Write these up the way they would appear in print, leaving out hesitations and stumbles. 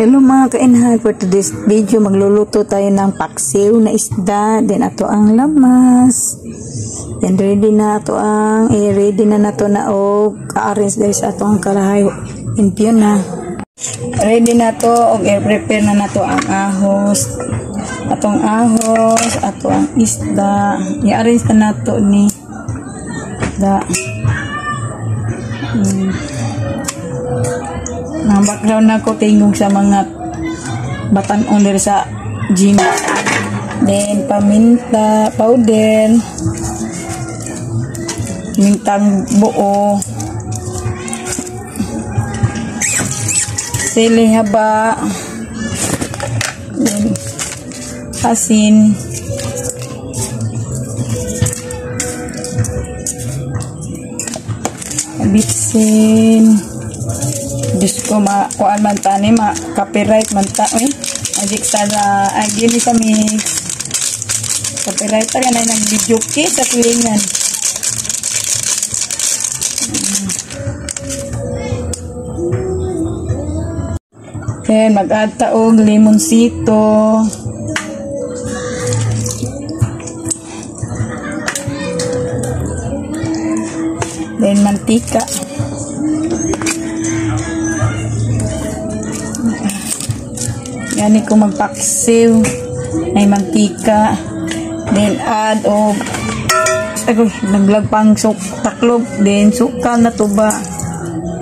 Hello mga kainhan, for today's video magluluto tayo ng paksiw na isda, then ato ang lamas, then ready na ato ang ready na nato na og ka-arrange guys ato ang karahay impyo na ready na to og i-prepare na nato ang ahos, ato ang isda, i-arrange na nato ni da na background na ko tingog sa mga batan-on der sa gym. Then paminta powder, mintang buo, sili haba, then asin, bitsin. Diyos ko, kuan man tani, copyright man ta, adik sana, gini sa mix. Copyright ta, yan ay nag-video kit sa pilingan. Then, mag-add taog limonsito. Then, mantika. Gani ko magpaksiw ay mantika, then add og naglag pang taklob, then sukal na tuba.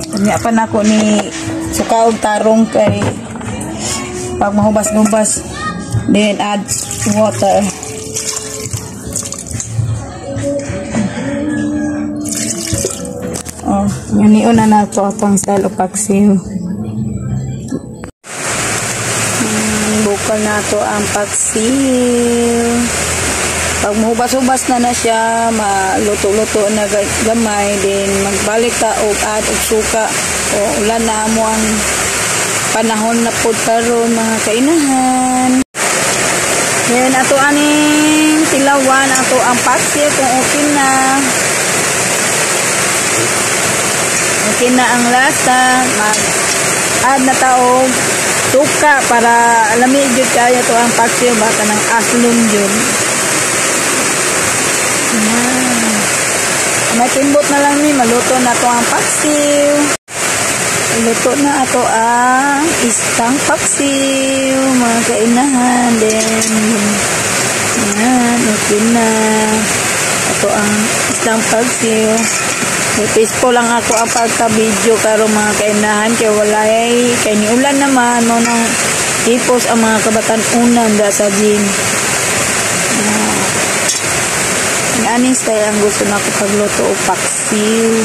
Kanya pa na ako ni suka og tarong kay pag mahubas-hubas, then add water. Yun na nato atong style of paksiw. Bukal na to ang paksiw. Pag mahubas-hubas na siya, maluto-luto na gamay, then magbalik ta og add og suka o ulan na mo ang panahon na pod karon mga kainahan. Then ato aning tilawan ato ang paksiw kung okay na. Okay na ang lasa, mag-add na taog suka para alamig jud kaya to ang paksiw baka ng aslom jud. Matimbot na lang ni maluto na to ang paksiw. Luto na ato ang istang paksiw mga kainahan. Then yan, okay na ato ang istang paksiw. Peaceful lang ako ang pagka-video karo mga kainahan kay walay kay ni ulan naman mo nang ipos ang mga kabatan-unan da sa gym. Ang aning style ang gusto na ko pagluto o paksiw.